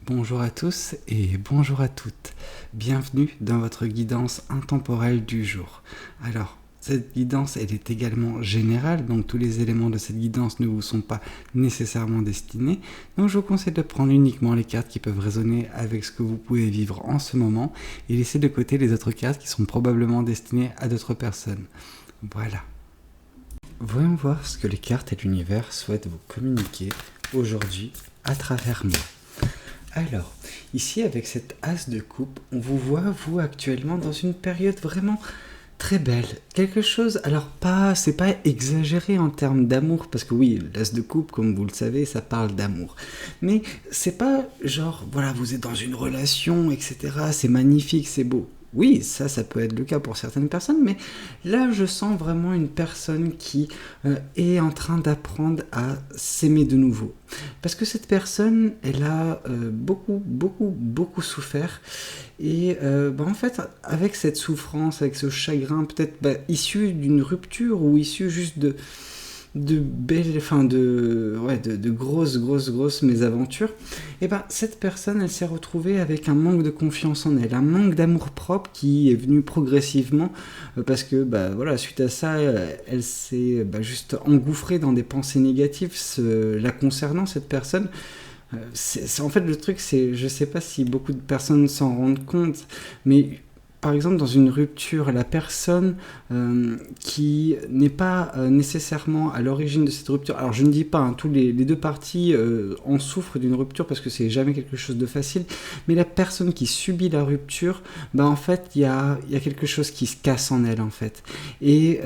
Bonjour à tous et bonjour à toutes. Bienvenue dans votre guidance intemporelle du jour. Alors, cette guidance, elle est également générale, donc tous les éléments de cette guidance ne vous sont pas nécessairement destinés. Donc je vous conseille de prendre uniquement les cartes qui peuvent résonner avec ce que vous pouvez vivre en ce moment et laisser de côté les autres cartes qui sont probablement destinées à d'autres personnes. Voilà. Voyons voir ce que les cartes et l'univers souhaitent vous communiquer aujourd'hui à travers moi. Alors, ici avec cette as de coupe, on vous voit, vous, actuellement dans une période vraiment très belle. Quelque chose, alors c'est pas exagéré en termes d'amour, parce que oui, l'as de coupe, comme vous le savez, ça parle d'amour. Mais c'est pas genre, voilà, vous êtes dans une relation, etc., c'est magnifique, c'est beau. Oui, ça peut être le cas pour certaines personnes, mais là, je sens vraiment une personne qui est en train d'apprendre à s'aimer de nouveau. Parce que cette personne, elle a beaucoup souffert. Et en fait, avec cette souffrance, avec ce chagrin, peut-être issu d'une rupture ou issu juste de grosses mésaventures, et cette personne, elle s'est retrouvée avec un manque de confiance en elle, un manque d'amour propre qui est venu progressivement, parce que suite à ça, elle s'est juste engouffrée dans des pensées négatives la concernant, cette personne. En fait, le truc, c'est, je sais pas si beaucoup de personnes s'en rendent compte, mais par exemple, dans une rupture, la personne qui n'est pas nécessairement à l'origine de cette rupture, alors je ne dis pas, tous les deux parties en souffrent d'une rupture parce que c'est jamais quelque chose de facile, mais la personne qui subit la rupture, en fait, il y a quelque chose qui se casse en elle, en fait. Et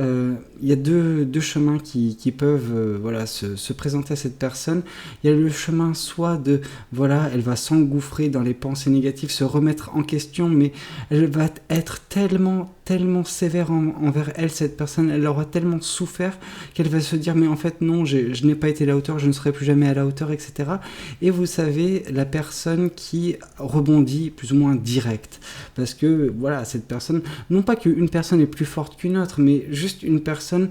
il y a deux chemins qui peuvent se présenter à cette personne. Il y a le chemin soit de, elle va s'engouffrer dans les pensées négatives, se remettre en question, mais elle va être tellement sévère envers elle, cette personne, elle aura tellement souffert qu'elle va se dire mais en fait non, je n'ai pas été à la hauteur, je ne serai plus jamais à la hauteur, etc. Et vous savez, la personne qui rebondit plus ou moins direct, parce que cette personne, non pas qu'une personne est plus forte qu'une autre, mais juste une personne,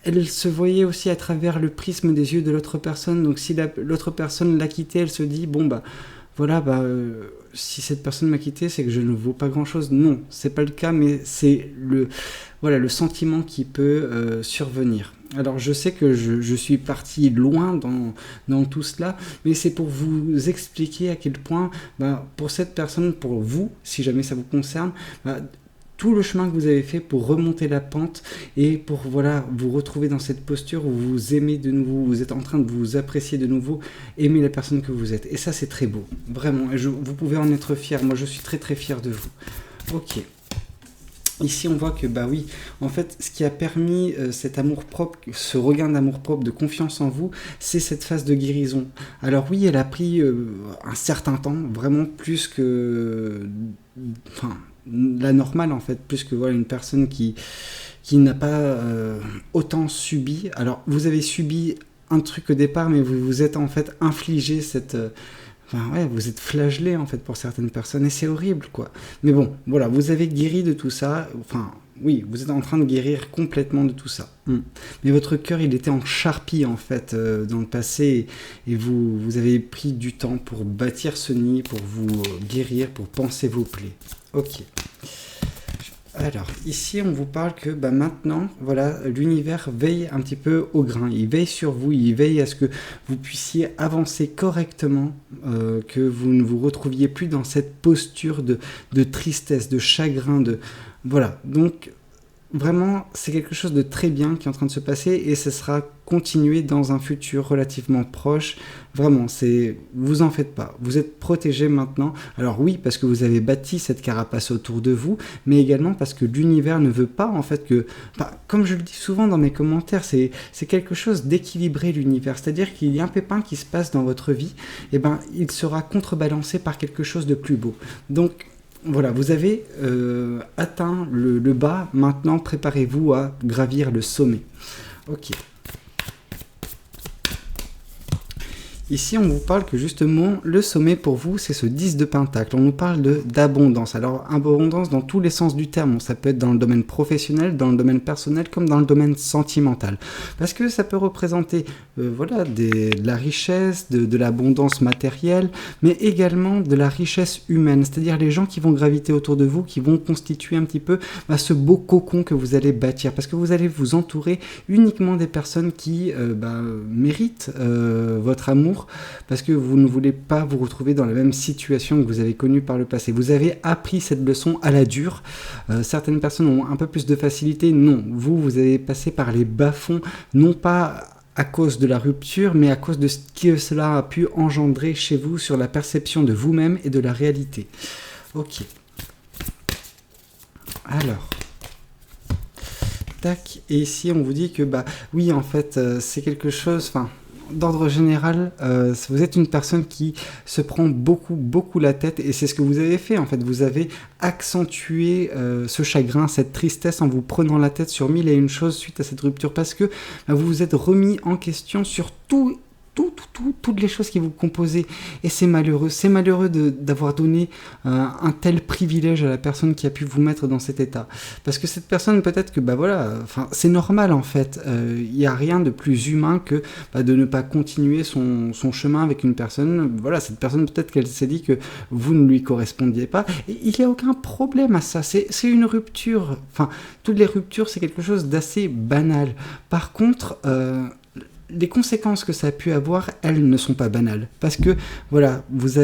elle se voyait aussi à travers le prisme des yeux de l'autre personne, donc si l'autre personne l'a quitté, elle se dit si cette personne m'a quitté, c'est que je ne vaux pas grand-chose. Non, c'est pas le cas, mais c'est le sentiment qui peut survenir. Alors je sais que je suis parti loin dans tout cela, mais c'est pour vous expliquer à quel point, pour cette personne, pour vous, si jamais ça vous concerne, tout le chemin que vous avez fait pour remonter la pente et pour vous retrouver dans cette posture où vous aimez de nouveau, vous êtes en train de vous apprécier de nouveau, aimer la personne que vous êtes. Et ça, c'est très beau, vraiment. Et vous pouvez en être fier. Moi, je suis très fier de vous. Ok. Ici, on voit que, en fait, ce qui a permis cet amour-propre, ce regain d'amour-propre, de confiance en vous, c'est cette phase de guérison. Alors oui, elle a pris un certain temps, vraiment plus que... la normale, en fait, plus que une personne qui n'a pas autant subi. Alors, vous avez subi un truc au départ, mais vous vous êtes en fait infligé cette... vous êtes flagellé en fait pour certaines personnes et c'est horrible quoi. Mais bon, vous avez guéri de tout ça. Oui, vous êtes en train de guérir complètement de tout ça. Mais votre cœur, il était en charpie en fait dans le passé et vous avez pris du temps pour bâtir ce nid, pour vous guérir, pour panser vos plaies. Ok. Alors, ici, on vous parle que maintenant, l'univers veille un petit peu au grain. Il veille sur vous, il veille à ce que vous puissiez avancer correctement, que vous ne vous retrouviez plus dans cette posture de tristesse, de chagrin, Donc, vraiment, c'est quelque chose de très bien qui est en train de se passer et ce sera continué dans un futur relativement proche. Vraiment, vous en faites pas. Vous êtes protégé maintenant. Alors oui, parce que vous avez bâti cette carapace autour de vous, mais également parce que l'univers ne veut pas en fait que... comme je le dis souvent dans mes commentaires, c'est quelque chose d'équilibré l'univers. C'est-à-dire qu'il y a un pépin qui se passe dans votre vie, et il sera contrebalancé par quelque chose de plus beau. Donc, vous avez atteint le bas, maintenant préparez-vous à gravir le sommet. Ok. Ici, on vous parle que justement, le sommet pour vous, c'est ce 10 de pentacle. On nous parle d'abondance. Alors, abondance dans tous les sens du terme. Ça peut être dans le domaine professionnel, dans le domaine personnel, comme dans le domaine sentimental. Parce que ça peut représenter de la richesse, de l'abondance matérielle, mais également de la richesse humaine. C'est-à-dire les gens qui vont graviter autour de vous, qui vont constituer un petit peu ce beau cocon que vous allez bâtir. Parce que vous allez vous entourer uniquement des personnes qui méritent votre amour, parce que vous ne voulez pas vous retrouver dans la même situation que vous avez connue par le passé. Vous avez appris cette leçon à la dure. Certaines personnes ont un peu plus de facilité. Non, vous avez passé par les bas-fonds, non pas à cause de la rupture, mais à cause de ce que cela a pu engendrer chez vous sur la perception de vous-même et de la réalité. Ok. Alors... tac, et ici on vous dit que oui, en fait c'est quelque chose, d'ordre général, vous êtes une personne qui se prend beaucoup la tête, et c'est ce que vous avez fait en fait. Vous avez accentué ce chagrin, cette tristesse en vous prenant la tête sur 1001 choses suite à cette rupture, parce que vous vous êtes remis en question sur toutes les choses qui vous composaient, et c'est malheureux d'avoir donné un tel privilège à la personne qui a pu vous mettre dans cet état, parce que cette personne, peut-être que c'est normal en fait, il n'y a rien de plus humain que de ne pas continuer son chemin avec une personne. Cette personne, peut-être qu'elle s'est dit que vous ne lui correspondiez pas, et il n'y a aucun problème à ça, c'est une rupture, toutes les ruptures c'est quelque chose d'assez banal. Par contre, les conséquences que ça a pu avoir, elles ne sont pas banales. Parce que, vous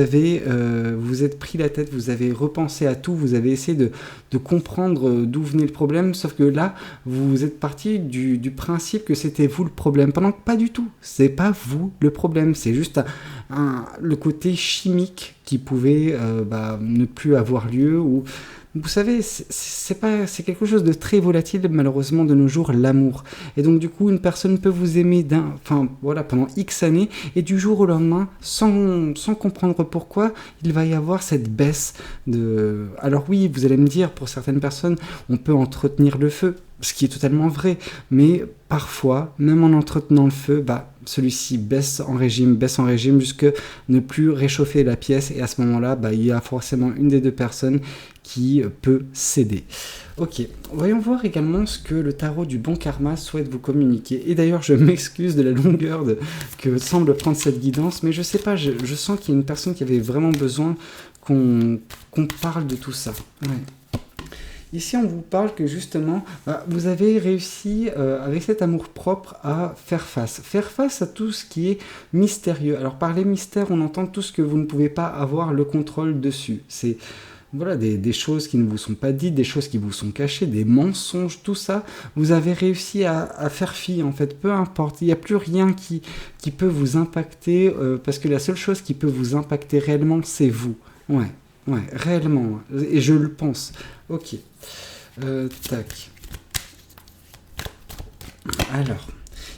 êtes pris la tête, vous avez repensé à tout, vous avez essayé de comprendre d'où venait le problème, sauf que là, vous êtes parti du principe que c'était vous le problème, pendant que pas du tout. C'est pas vous le problème, c'est juste le côté chimique qui pouvait ne plus avoir lieu, ou... Vous savez, c'est quelque chose de très volatile, malheureusement, de nos jours, l'amour. Et donc, du coup, une personne peut vous aimer pendant X années, et du jour au lendemain, sans comprendre pourquoi, il va y avoir cette baisse de... Alors oui, vous allez me dire, pour certaines personnes, on peut entretenir le feu, ce qui est totalement vrai, mais parfois, même en entretenant le feu, celui-ci baisse en régime jusque ne plus réchauffer la pièce, et à ce moment-là, il y a forcément une des deux personnes qui peut céder. Ok, voyons voir également ce que le tarot du bon karma souhaite vous communiquer. Et d'ailleurs, je m'excuse de la longueur que semble prendre cette guidance, mais je sais pas, je sens qu'il y a une personne qui avait vraiment besoin qu'on parle de tout ça. Ouais. Ici, on vous parle que justement, vous avez réussi, avec cet amour-propre, à faire face à tout ce qui est mystérieux. Alors, par les mystères, on entend tout ce que vous ne pouvez pas avoir le contrôle dessus. C'est... des choses qui ne vous sont pas dites, des choses qui vous sont cachées, des mensonges, tout ça, vous avez réussi à faire fi, en fait, peu importe, il n'y a plus rien qui peut vous impacter, parce que la seule chose qui peut vous impacter réellement, c'est vous. Ouais, réellement, et je le pense. Ok, tac. Alors...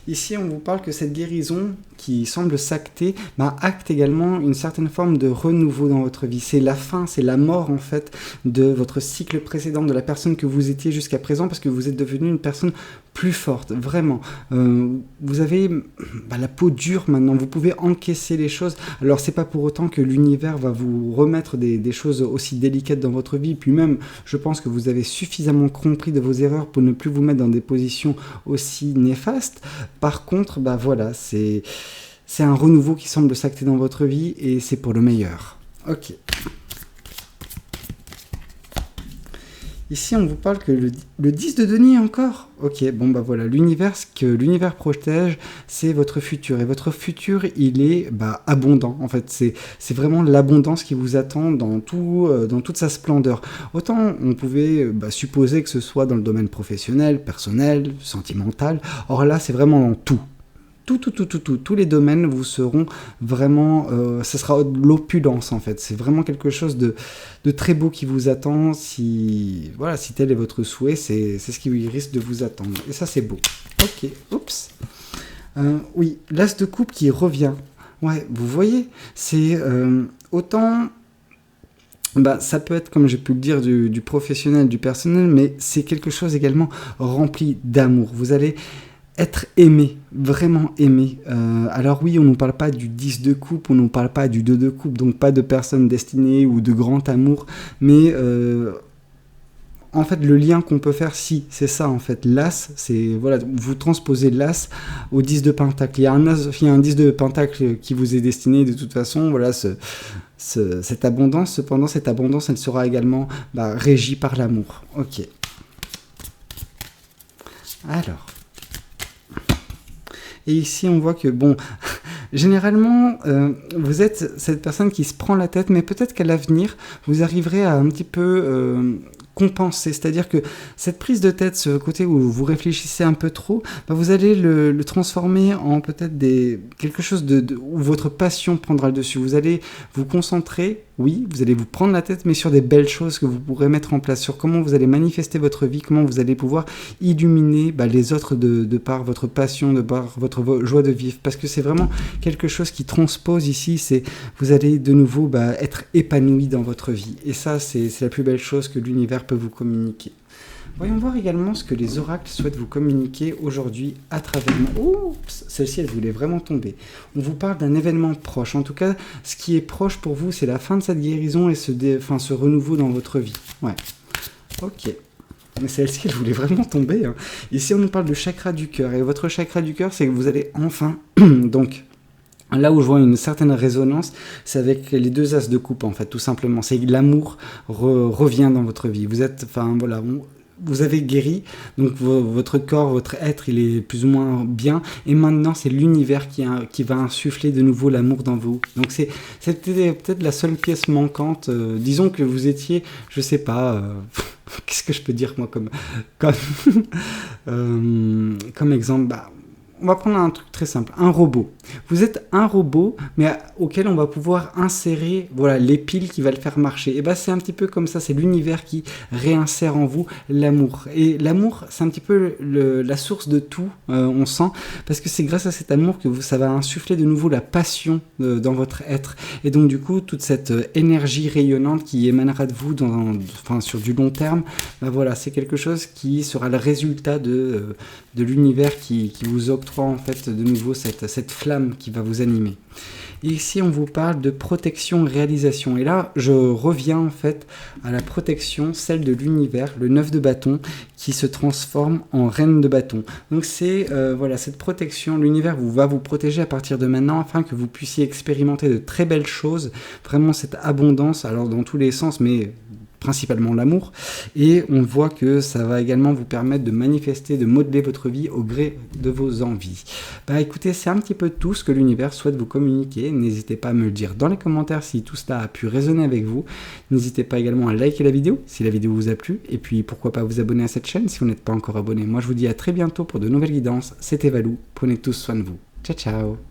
ici, on vous parle que cette guérison qui semble s'acter, acte également une certaine forme de renouveau dans votre vie. C'est la fin, c'est la mort en fait de votre cycle précédent, de la personne que vous étiez jusqu'à présent, parce que vous êtes devenu une personne plus forte, vraiment. Vous avez la peau dure maintenant, vous pouvez encaisser les choses. Alors c'est pas pour autant que l'univers va vous remettre des choses aussi délicates dans votre vie, puis même, je pense que vous avez suffisamment compris de vos erreurs pour ne plus vous mettre dans des positions aussi néfastes. Par contre, c'est un renouveau qui semble s'acter dans votre vie, et c'est pour le meilleur. Ok. Ici, on vous parle que le 10 de denier encore. Ok, l'univers, ce que l'univers protège, c'est votre futur. Et votre futur, il est abondant. En fait, c'est vraiment l'abondance qui vous attend dans toute sa splendeur. Autant on pouvait supposer que ce soit dans le domaine professionnel, personnel, sentimental. Or là, c'est vraiment dans tout. Tous les domaines vous seront vraiment, ce sera de l'opulence en fait, c'est vraiment quelque chose de très beau qui vous attend, si tel est votre souhait, c'est ce qui risque de vous attendre, et ça c'est beau. Ok, oups, oui, l'as de coupe qui revient, ouais, vous voyez, c'est autant... ça peut être, comme j'ai pu le dire, du professionnel, du personnel, mais c'est quelque chose également rempli d'amour. Vous allez être aimé, vraiment aimé. Alors oui, on ne nous parle pas du 10 de coupe, on ne nous parle pas du 2 de coupe, donc pas de personne destinée ou de grand amour, mais en fait, le lien qu'on peut faire, si, c'est ça, en fait. L'as, c'est, voilà, vous transposez l'as au 10 de pentacle. Il y a un 10 de pentacle qui vous est destiné, de toute façon, voilà, cette abondance. Cependant, cette abondance, elle sera également régie par l'amour. Ok. Alors. Et ici, on voit que, bon, généralement, vous êtes cette personne qui se prend la tête, mais peut-être qu'à l'avenir, vous arriverez à un petit peu compenser. C'est-à-dire que cette prise de tête, ce côté où vous réfléchissez un peu trop, vous allez le transformer en peut-être quelque chose où votre passion prendra le dessus. Vous allez vous concentrer, oui, vous allez vous prendre la tête, mais sur des belles choses que vous pourrez mettre en place, sur comment vous allez manifester votre vie, comment vous allez pouvoir illuminer les autres de par votre passion, de par votre joie de vivre, parce que c'est vraiment quelque chose qui transpose ici, c'est vous allez de nouveau être épanoui dans votre vie, et ça c'est la plus belle chose que l'univers peut vous communiquer. Voyons voir également ce que les oracles souhaitent vous communiquer aujourd'hui à travers moi. Oups, celle-ci, elle voulait vraiment tomber. On vous parle d'un événement proche. En tout cas, ce qui est proche pour vous, c'est la fin de cette guérison et ce renouveau dans votre vie. Ouais. Ok. Mais celle-ci, elle voulait vraiment tomber. Hein. Ici, on nous parle de chakra du cœur. Et votre chakra du cœur, c'est que vous allez enfin... donc... Là où je vois une certaine résonance, c'est avec les deux as de coupe, en fait, tout simplement. C'est que l'amour revient dans votre vie. Vous êtes, enfin, voilà, vous avez guéri, donc votre corps, votre être, il est plus ou moins bien, et maintenant, c'est l'univers qui va insuffler de nouveau l'amour dans vous. Donc, c'était peut-être la seule pièce manquante. Disons que vous étiez, je sais pas... qu'est-ce que je peux dire, moi, comme exemple, on va prendre un truc très simple, un robot. Vous êtes un robot, mais auquel on va pouvoir insérer les piles qui va le faire marcher. Et c'est un petit peu comme ça, c'est l'univers qui réinsère en vous l'amour. Et l'amour, c'est un petit peu la source de tout, on sent, parce que c'est grâce à cet amour que ça va insuffler de nouveau la passion dans votre être. Et donc du coup, toute cette énergie rayonnante qui émanera de vous sur du long terme, c'est quelque chose qui sera le résultat de l'univers qui vous octroie en fait de nouveau cette flamme qui va vous animer. Et ici on vous parle de protection réalisation, et là je reviens en fait à la protection, celle de l'univers, le 9 de bâton qui se transforme en reine de bâton. Donc c'est cette protection, l'univers va vous protéger à partir de maintenant afin que vous puissiez expérimenter de très belles choses, vraiment cette abondance, alors dans tous les sens, mais principalement l'amour, et on voit que ça va également vous permettre de manifester, de modeler votre vie au gré de vos envies. Écoutez, c'est un petit peu tout ce que l'univers souhaite vous communiquer. N'hésitez pas à me le dire dans les commentaires si tout cela a pu résonner avec vous. N'hésitez pas également à liker la vidéo si la vidéo vous a plu, et puis pourquoi pas vous abonner à cette chaîne si vous n'êtes pas encore abonné. Moi je vous dis à très bientôt pour de nouvelles guidances. C'était Valou, prenez tous soin de vous. Ciao ciao.